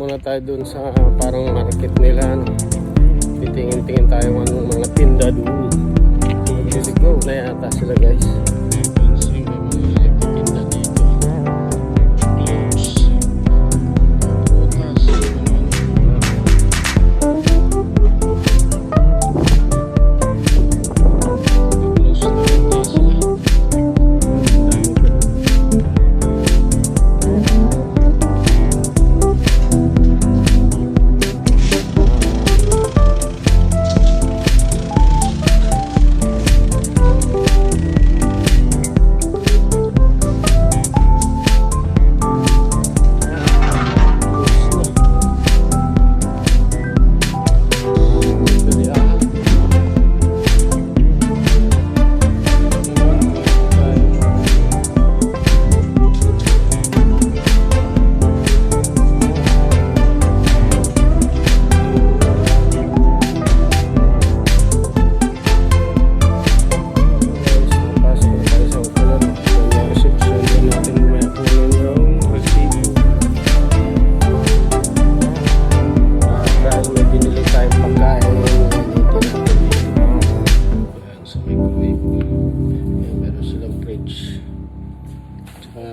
muna tayo dun sa parang market nila, no? Titingin-tingin tayo ng mga tinda doon. Let's go na yata sila, guys.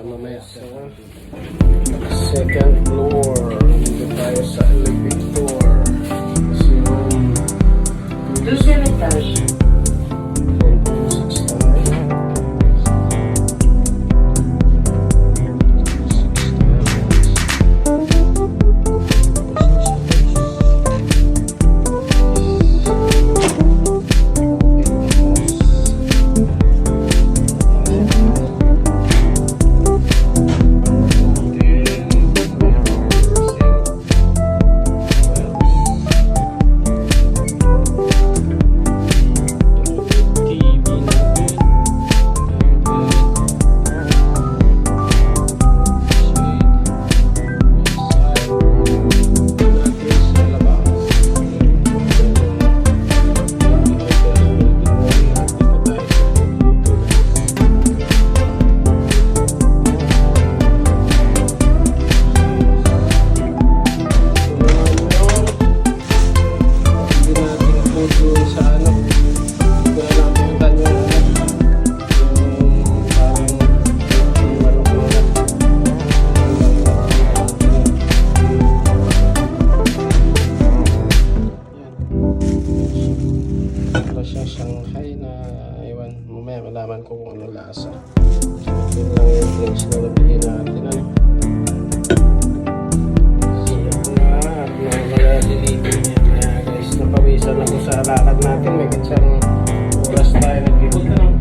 Mamaya sa second floor, dito tayo sa elevator. Kasi yung Deuxième étage. Shanghai na ewan, mamaya malaman ko kung ano lasa. So, yun lang yung drinks na nabili natin, ano? Siyak na at namaliligo niya. Kaya guys, napawisan ako sa lakad natin. May kitsang oras tayo nagbibigay.